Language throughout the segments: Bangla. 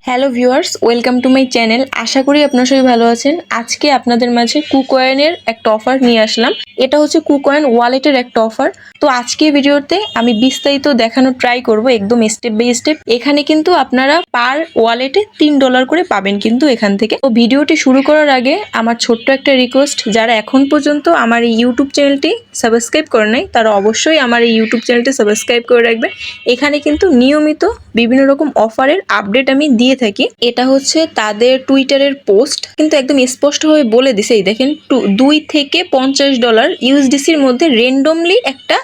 Hello viewers, welcome to my channel. আশা করি আপনারা সবাই ভালো আছেন। আজকে আপনাদের মাঝে কুকয়েনের একটা অফার নিয়ে আসলাম। এটা হচ্ছে কুকয়েন ওয়ালেটের একটা অফার। তো আজকে ভিডিওতে আমি বিস্তারিত দেখানোর ট্রাই করব, একদম স্টেপ বাই স্টেপ। এখানে কিন্তু আপনারা পার ওয়ালেটে $3 করে পাবেন কিন্তু এখান থেকে। তো ভিডিওটি শুরু করার আগে আমার ছোট্ট একটা রিকোয়েস্ট, যারা এখন পর্যন্ত আমার এই ইউটিউব চ্যানেলটি সাবস্ক্রাইব করে নাই তারা অবশ্যই আমার এই ইউটিউব চ্যানেলটি সাবস্ক্রাইব করে রাখবেন। এখানে কিন্তু নিয়মিত বিভিন্ন রকম অফারের আপডেট আমি দিয়ে থাকি। এটা হচ্ছে তাদের টুইটারের পোস্ট, কিন্তু একদম স্পষ্টভাবে বলে দিছে। এই দেখেন, $2 থেকে $50 ইউএসডিসির মধ্যে রেন্ডমলি একটা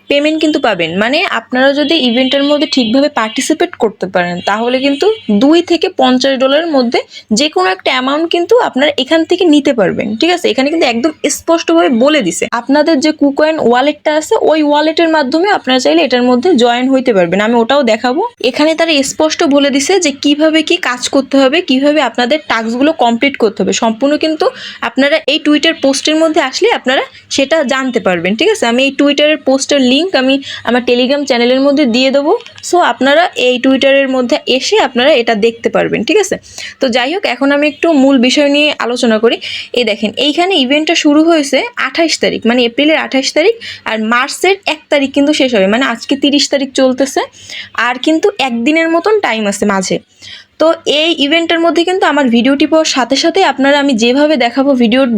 পেমেন্ট কিন্তু পাবেন। মানে আপনারা যদি ইভেন্টের মধ্যে ঠিকভাবে পার্টিসিপেট করতে পারেন তাহলে কিন্তু $2 থেকে $50 মধ্যে যে কোনো একটা অ্যামাউন্ট কিন্তু আপনারা এখান থেকে নিতে পারবেন। ঠিক আছে, এখানে কিন্তু একদম স্পষ্টভাবে বলে দিছে আপনাদের যে কুকয়েন ওয়ালেটটা আছে ওই ওয়ালেটের মাধ্যমে আপনারা চাইলে এটার মধ্যে জয়েন হইতে পারবেন। আমি ওটাও দেখাবো। এখানে তারা স্পষ্ট বলে দিছে যে কিভাবে কি কাজ করতে হবে, কিভাবে আপনাদের টাস্কগুলো কমপ্লিট করতে হবে। সম্পূর্ণ কিন্তু আপনারা এই টুইটার পোস্টের মধ্যে আসলে আপনারা সেটা জানতে পারবেন। ঠিক আছে, আমি এই টুইটারের পোস্টের লিঙ্ক আমি আমার টেলিগ্রাম চ্যানেলের মধ্যে দিয়ে দেবো। সো আপনারা এই টুইটারের মধ্যে এসে আপনারা এটা দেখতে পারবেন। ঠিক আছে, তো যাই হোক, এখন আমি একটু মূল বিষয় নিয়ে আলোচনা করি। এই দেখেন, এইখানে ইভেন্টটা শুরু হয়েছে 28 তারিখ, মানে এপ্রিলের 28 তারিখ, আর মার্চের 1 তারিখ কিন্তু শেষ হবে। মানে আজকে 30 তারিখ চলতেছে, আর কিন্তু একদিনের মতন টাইম আছে মাঝে। তো এই ইভেন্টের মধ্যে কিন্তু আমার ভিডিওটি পাওয়ার সাথে সাথে আপনারা আমি যেভাবে দেখাবো,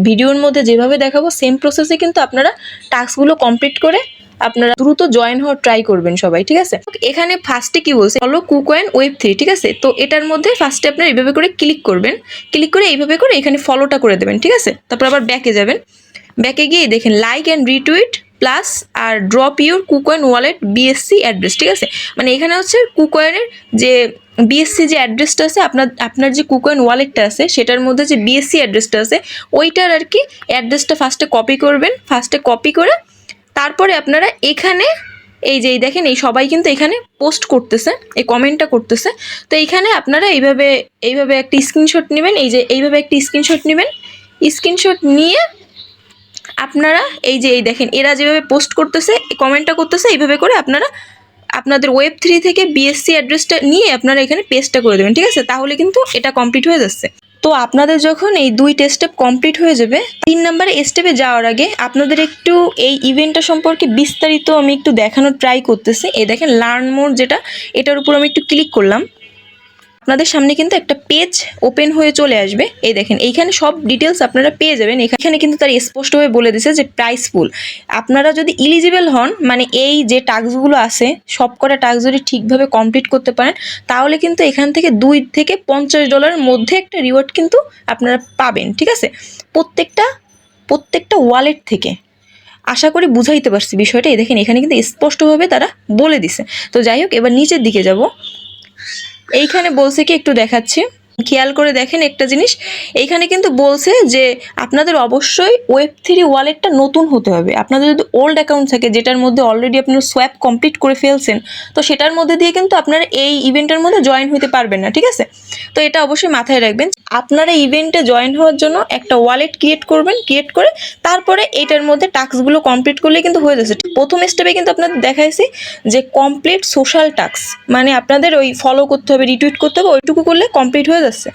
ভিডিওর মধ্যে যেভাবে দেখাবো সেম প্রসেসে কিন্তু আপনারা টাস্কগুলো কমপ্লিট করে আপনারা দ্রুত জয়েন হওয়ার ট্রাই করবেন সবাই। ঠিক আছে, এখানে ফার্স্টে কি বলছে, ফলো কুকয়েন Web3। ঠিক আছে, তো এটার মধ্যে ফার্স্টে আপনারা এইভাবে করে ক্লিক করবেন, ক্লিক করে এইভাবে করে এখানে ফলোটা করে দেবেন। ঠিক আছে, তারপর আবার ব্যাকে যাবেন, ব্যাকে গিয়ে দেখেন লাইক অ্যান্ড রিটুইট প্লাস আর drop your KuCoin wallet BSC address. ঠিক আছে, মানে এখানে হচ্ছে কুকয়েনের যে বিএসসি যে অ্যাড্রেসটা আছে, আপনার যে কুকয়েন ওয়ালেটটা আছে সেটার মধ্যে যে বিএসসি অ্যাড্রেসটা আছে ওইটার আর কি অ্যাড্রেসটা ফার্স্টে কপি করবেন। ফার্স্টে কপি করে তারপরে আপনারা এখানে এই যে দেখেন, এই সবাই কিন্তু এখানে পোস্ট করতেছে, এই কমেন্টটা করতেছে। তো এইখানে আপনারা এইভাবে একটা স্ক্রিনশট নেবেন। এই যে এইভাবে একটা স্ক্রিনশট নেবেন, স্ক্রিনশট নিয়ে আপনারা এই যে এই দেখেন এরা যেভাবে পোস্ট করতেছে, কমেন্টটা করতেছে, এইভাবে করে আপনারা আপনাদের Web3 থেকে বিএসসি অ্যাড্রেসটা নিয়ে আপনারা এখানে পেস্টটা করে দেবেন। ঠিক আছে, তাহলে কিন্তু এটা কমপ্লিট হয়ে যাচ্ছে। তো আপনাদের যখন এই 2টা স্টেপ কমপ্লিট হয়ে যাবে, 3 নম্বরে স্টেপে যাওয়ার আগে আপনাদের একটু এই ইভেন্টটা সম্পর্কে বিস্তারিত আমি একটু দেখানোর ট্রাই করতেছি। এই দেখেন লার্ন মোর, যেটা এটার উপর আমি একটু ক্লিক করলাম, আপনাদের সামনে কিন্তু একটা পেজ ওপেন হয়ে চলে আসবে। এই দেখেন এইখানে সব ডিটেলস আপনারা পেয়ে যাবেন। এখানে কিন্তু তার স্পষ্টভাবে বলে দিছে যে প্রাইস ফুল। আপনারা যদি ইলিজিবল হন, মানে এই যে টাস্কগুলো আছে সব কটা টাস্ক যদি ঠিকভাবে কমপ্লিট করতে পারেন তাহলে কিন্তু এখান থেকে $2 থেকে $50 মধ্যে একটা রিওয়ার্ড কিন্তু আপনারা পাবেন। ঠিক আছে, প্রত্যেকটা ওয়ালেট থেকে। আশা করি বুঝাইতে পারছি বিষয়টা। এই দেখেন এখানে কিন্তু স্পষ্টভাবে তারা বলে দিছে। তো যাই হোক, এবার নিচের দিকে যাব। এইখানে বলছে কি, একটু দেখাচ্ছি, খেয়াল করে দেখেন একটা জিনিস। এইখানে কিন্তু বলছে যে আপনাদের অবশ্যই Web3 ওয়ালেটটা নতুন হতে হবে। আপনাদের যদি ওল্ড অ্যাকাউন্ট থাকে যেটার মধ্যে অলরেডি আপনারা সোয়াপ কমপ্লিট করে ফেলছেন, তো সেটার মধ্যে দিয়ে কিন্তু আপনারা এই ইভেন্টের মধ্যে জয়েন হতে পারবেন না। ঠিক আছে, তো এটা অবশ্যই মাথায় রাখবেন। আপনারা ইভেন্টে জয়েন হওয়ার জন্য একটা ওয়ালেট ক্রিয়েট করবেন, ক্রিয়েট করে তারপরে এটার মধ্যে টাস্কগুলো কমপ্লিট করলে কিন্তু হয়ে যাচ্ছে। প্রথম স্টেপে কিন্তু আপনাদের দেখাইছি যে কমপ্লিট সোশ্যাল টাস্ক, মানে আপনাদের ওই ফলো করতে হবে, রিটুইট করতে হবে, ওইটুকু করলে কমপ্লিট হয়ে যাচ্ছে।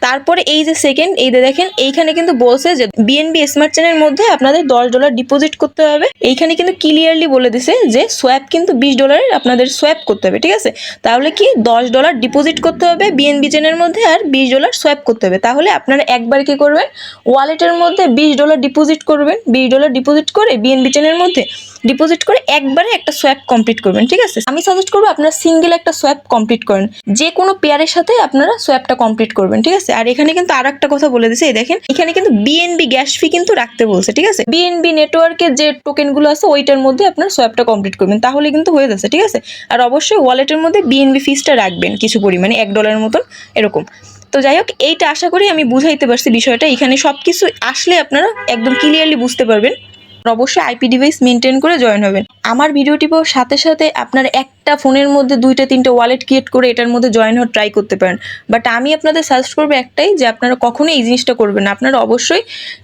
তারপরে এই যে সেকেন্ড, এই যে দেখেন এইখানে কিন্তু বলছে যে বিএনবি স্মার্ট চেনের মধ্যে আপনাদের $10 ডিপোজিট করতে হবে। এইখানে কিন্তু ক্লিয়ারলি বলে দিছে যে সোয়াপ কিন্তু $20 আপনাদের সোয়াপ করতে হবে। ঠিক আছে, তাহলে কি $10 ডিপোজিট করতে হবে বিএনবি চেনের মধ্যে আর $20 সোয়াপ করতে হবে। তাহলে আপনারা একবার কি করবেন, ওয়ালেটের মধ্যে $20 ডিপোজিট করবেন, $20 ডিপোজিট করে বিএনবি চেনের মধ্যে ডিপোজিট করে একবারে একটা সোয়াপ কমপ্লিট করবেন। ঠিক আছে, আমি সাজেস্ট করবো আপনারা সিঙ্গেল একটা সোয়াপ কমপ্লিট করেন, যে কোনো পেয়ারের সাথে আপনারা সোয়াপটা কমপ্লিট করবেন। ঠিক আছে, আর এখানে কিন্তু আর একটা কথা বলে দিছে, এই দেখেন এখানে কিন্তু বিএনবি গ্যাস ফি কিন্তু রাখতে বলছে। ঠিক আছে, বিএনবি নেটওয়ার্কের যে টোকেনগুলো আছে ওইটার মধ্যে আপনার সোয়াপটা কমপ্লিট করবেন, তাহলে কিন্তু হয়ে যাচ্ছে। ঠিক আছে, আর অবশ্যই ওয়ালেটের মধ্যে বিএনবি ফিসটা রাখবেন কিছু পরিমাণে, $1 মতন এরকম। তো যাই হোক, এইটা আশা করি আমি বুঝাইতে পারছি বিষয়টা। এখানে সব কিছু আসলে আপনারা একদম ক্লিয়ারলি বুঝতে পারবেন। অবশ্যই আইপি ডিভাইস মেনটেন করে জয়েন হবেন। আমার ভিডিওটি পাওয়ার সাথে সাথে আপনারা একটা ফোনের মধ্যে 2-3টে ওয়ালেট ক্রিয়েট করে এটার মধ্যে জয়েন হওয়ার ট্রাই করতে পারেন। বাট আমি আপনাদের সাজেস্ট করবো একটাই, যে আপনারা কখনোই এই জিনিসটা করবেন না। আপনারা অবশ্যই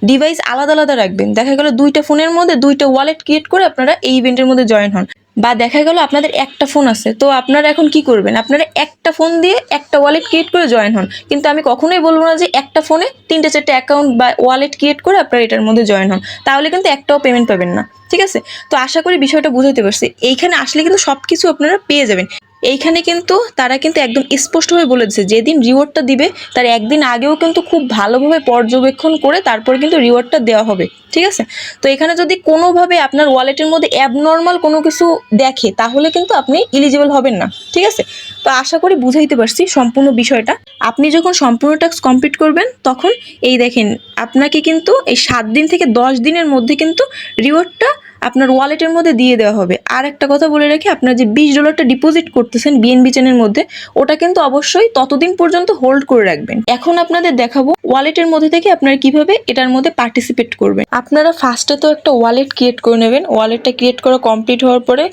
ডিভাইস আলাদা আলাদা রাখবেন। দেখা গেল 2টা ফোনের মধ্যে 2টা ওয়ালেট ক্রিয়েট করে আপনারা এই ইভেন্টের মধ্যে জয়েন হন। বা দেখা গেল আপনাদের একটা ফোন আছে, তো আপনারা এখন কি করবেন, আপনারা একটা ফোন দিয়ে একটা ওয়ালেট ক্রিয়েট করে জয়েন হন। কিন্তু আমি কখনোই বলবো না যে একটা ফোনে 3-4টা অ্যাকাউন্ট বা ওয়ালেট ক্রিয়েট করে আপনারা এটার মধ্যে জয়েন হন, তাহলে কিন্তু একটাও পেমেন্ট পাবেন না। ঠিক আছে, তো আশা করি বিষয়টা বুঝাতে পারছি। এইখানে আসলে কিন্তু সব কিছু আপনারা পেয়ে যাবেন। এইখানে কিন্তু তারা কিন্তু একদম স্পষ্টভাবে বলে দিচ্ছে যেদিন রিওয়ার্ডটা দিবে তার একদিন আগেও কিন্তু খুব ভালোভাবে পর্যবেক্ষণ করে তারপরে কিন্তু রিওয়ার্ডটা দেওয়া হবে। ঠিক আছে, তো এখানে যদি কোনোভাবে আপনার ওয়ালেটের মধ্যে অ্যাবনর্মাল কোনো কিছু দেখে তাহলে কিন্তু আপনি এলিজিবল হবেন না। ঠিক আছে, তো আশা করি বুঝাইতে পারছি সম্পূর্ণ বিষয়টা। আপনি যখন সম্পূর্ণ টাস্ক কমপ্লিট করবেন তখন এই দেখেন আপনাকে কিন্তু এই 7 দিন থেকে 10 দিনের মধ্যে কিন্তু রিওয়ার্ডটা আপনার ওয়ালেটের মধ্যে দিয়ে দেওয়া হবে। আর একটা কথা বলে রাখি, আপনার যে $20টা ডিপোজিট করতেছেন বিএনবি চেনের মধ্যে, ওটা কিন্তু অবশ্যই ততদিন পর্যন্ত হোল্ড করে রাখবেন। এখন আপনাদের দেখাবো ওয়ালেটের মধ্যে থেকে আপনারা কিভাবে এটার মধ্যে পার্টিসিপেট করবেন। আপনারা ফার্স্টে তো একটা ওয়ালেট ক্রিয়েট করে নেবেন। ওয়ালেটটা ক্রিয়েট করা কমপ্লিট হওয়ার পরে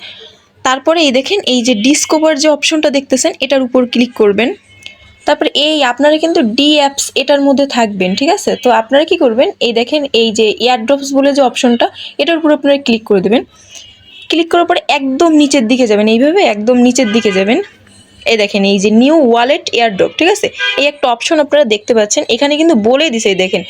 তারপরে এই দেখেন এই যে ডিসকভার যে অপশনটা দেখতেছেন এটার উপর ক্লিক করবেন। তারপরে এই আপনারা কিন্তু ডি অ্যাপস এটার মধ্যে থাকবেন। ঠিক আছে, তো আপনারা কি করবেন, এই দেখেন এই যে এয়ারড্রপস বলে যে অপশনটা, এটার উপর আপনারা ক্লিক করে দেবেন। ক্লিক করার পরে একদম নিচের দিকে যাবেন, এইভাবে একদম নিচের দিকে যাবেন। এই দেখেন এই যে নিউ ওয়ালেট এয়ারড্রপ, ঠিক আছে, এই একটা অপশন আপনারা দেখতে পাচ্ছেন। এখানে কিন্তু বলেই দিছে, এই দেখেন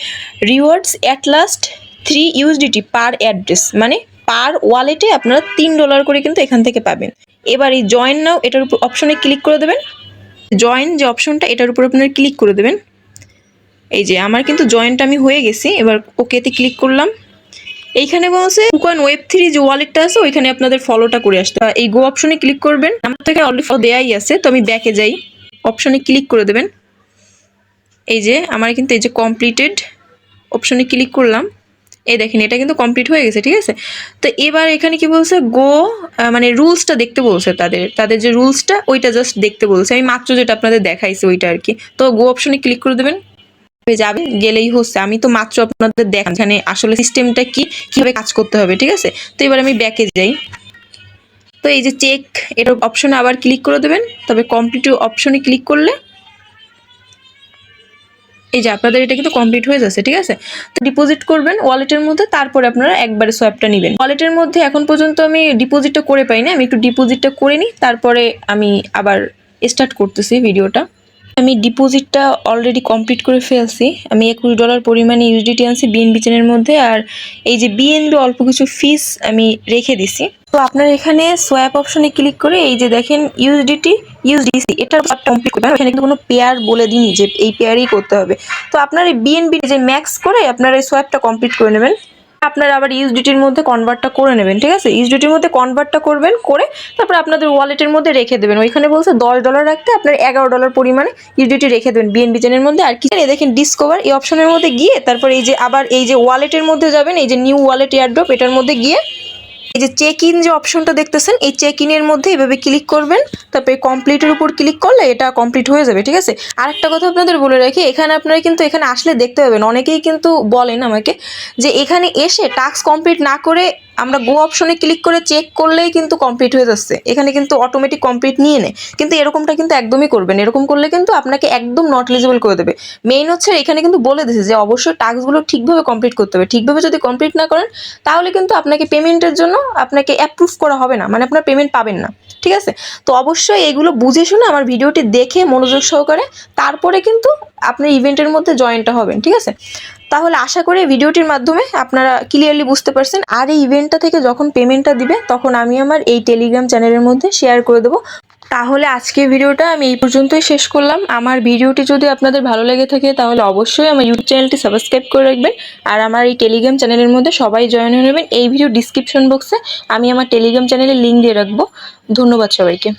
rewards at last 3 USDT per address, মানে পার ওয়ালেটে আপনারা $3 করে কিন্তু এখান থেকে পাবেন। এবার এই জয়েন নাও এটার উপর অপশনে ক্লিক করে দেবেন। জয়েন যে অপশনটা এটার উপর আপনারা ক্লিক করে দেবেন। এই যে আমার কিন্তু জয়েনটা আমি হয়ে গেছি, এবার ওকেতে ক্লিক করলাম। এইখানে বলছে কুকয়েন ওয়েব3 যে ওয়ালেটটা আছে ওইখানে আপনাদের ফলোটা করে আসতে হয়। এই গো অপশনে ক্লিক করবেন। আমার থেকে অলরেডি ফলো দেয়াই আছে, তো আমি ব্যাকে যাই, অপশনে ক্লিক করে দেবেন। এই যে আমার কিন্তু এই যে কমপ্লিটেড অপশনে ক্লিক করলাম। এই দেখেন এটা কিন্তু কমপ্লিট হয়ে গেছে। ঠিক আছে, তো এবার এখানে কি বলছে, গো মানে রুলসটা দেখতে বলছে, তাদের যে রুলসটা ওইটা জাস্ট দেখতে বলছে। আমি মাত্র যেটা আপনাদের দেখাইছি ওইটা আর কি। তো গো অপশনে ক্লিক করে দেবেন, যাবেন, গেলেই হচ্ছে। আমি তো মাত্র আপনাদের দেখান এখানে আসলে সিস্টেমটা কি, কিভাবে কাজ করতে হবে। ঠিক আছে, তো এবার আমি ব্যাকে যাই। তো এই যে চেক এটার অপশনে আবার ক্লিক করে দেবেন। তবে কমপ্লিট অপশনে ক্লিক করলে এই যে আপনাদের এটা কিন্তু কমপ্লিট হয়ে যাচ্ছে। ঠিক আছে, তো ডিপোজিট করবেন ওয়ালেটের মধ্যে, তারপরে আপনারা একবারে সোয়াপটা নেবেন। ওয়ালেটের মধ্যে এখন পর্যন্ত আমি ডিপোজিটটা করে পাই না, আমি একটু ডিপোজিটটা করে নিই, তারপরে আমি আবার স্টার্ট করতেছি ভিডিওটা। আমি ডিপোজিটটা অলরেডি কমপ্লিট করে ফেলছি। আমি $21 পরিমাণে ইউএসডিটি আনছি বিএনবি চেনের মধ্যে, আর এই যে বিএনবি অল্প কিছু ফিস আমি রেখে দিছি। তো আপনারা এখানে সোয়াপ অপশনে ক্লিক করে এই যে দেখেন ইউএসডিটি ইউএসডিসি এটার কমপ্লিট করবেন। এখানে কিন্তু কোনো পেয়ার বলে দিইনি যে এই পেয়ারই করতে হবে। তো আপনার এই বিএনবি যে ম্যাক্স করে আপনারা এই সোয়াপটা কমপ্লিট করে নেবেন। আপনারা আবার ইউএসডিটির মধ্যে কনভার্টটা করে নেবেন। ঠিক আছে, ইউএসডিটির মধ্যে কনভার্টটা করবেন, করে তারপর আপনাদের ওয়ালেটের মধ্যে রেখে দেবেন। ওইখানে বলছে $10 রাখতে আপনার $11 পরিমাণে ইউএসডিটি রেখে দেবেন বিএনবি চেনের মধ্যে। আর কি দেখেন ডিসকভার এই অপশনের মধ্যে গিয়ে তারপর এই যে আবার এই যে ওয়ালেটের মধ্যে যাবেন, এই যে নিউ ওয়ালেট এয়ারড্রপ এটার মধ্যে গিয়ে এই যে চেক ইন যে অপশনটা দেখতেছেন এই চেক ইনের মধ্যে এইভাবে ক্লিক করবেন। তারপরে কমপ্লিটের উপর ক্লিক করলে এটা কমপ্লিট হয়ে যাবে। ঠিক আছে, আরেকটা কথা আপনাদের বলে রাখি, এখানে আপনারা কিন্তু এখানে আসলে দেখতে পাবেন, অনেকেই কিন্তু বলেন আমাকে যে এখানে এসে টাস্ক কমপ্লিট না করে আমরা গো অপশনে ক্লিক করে চেক করলেই কিন্তু কমপ্লিট হয়ে যাচ্ছে, এখানে কিন্তু অটোমেটিক কমপ্লিট নিয়ে নেয়। কিন্তু এরকমটা কিন্তু একদমই করবেন, এরকম করলে কিন্তু আপনাকে একদম নট এলিজিবল করে দেবে। মেইন হচ্ছে এখানে কিন্তু বলে দিয়েছে যে অবশ্যই টাস্কগুলো ঠিকভাবে কমপ্লিট করতে হবে। ঠিকভাবে যদি কমপ্লিট না করেন তাহলে কিন্তু আপনাকে পেমেন্টের জন্য আপনাকে অ্যাপ্রুভ করা হবে না, মানে আপনার পেমেন্ট পাবেন না। ঠিক আছে, তো অবশ্যই এগুলো বুঝে শুনে আমার ভিডিওটি দেখে মনোযোগ সহকারে তারপরে কিন্তু আপনার ইভেন্টের মধ্যে জয়েনটা হবেন। ঠিক আছে, তাহলে আশা করি ভিডিওটির মাধ্যমে আপনারা ক্লিয়ারলি বুঝতে পারছেন। আর এই ইভেন্টটা থেকে যখন পেমেন্টটা দিবে তখন আমি আমার এই টেলিগ্রাম চ্যানেলের মধ্যে শেয়ার করে দেবো। তাহলে আজকের ভিডিওটা আমি এই পর্যন্তই শেষ করলাম। আমার ভিডিওটি যদি আপনাদের ভালো লেগে থাকে তাহলে অবশ্যই আমার ইউটিউব চ্যানেলটি সাবস্ক্রাইব করে রাখবেন, আর আমার এই টেলিগ্রাম চ্যানেলের মধ্যে সবাই জয়েন হয়ে নেবেন। এই ভিডিও ডিসক্রিপশন বক্সে আমি আমার টেলিগ্রাম চ্যানেলের লিঙ্ক দিয়ে রাখবো। ধন্যবাদ সবাইকে।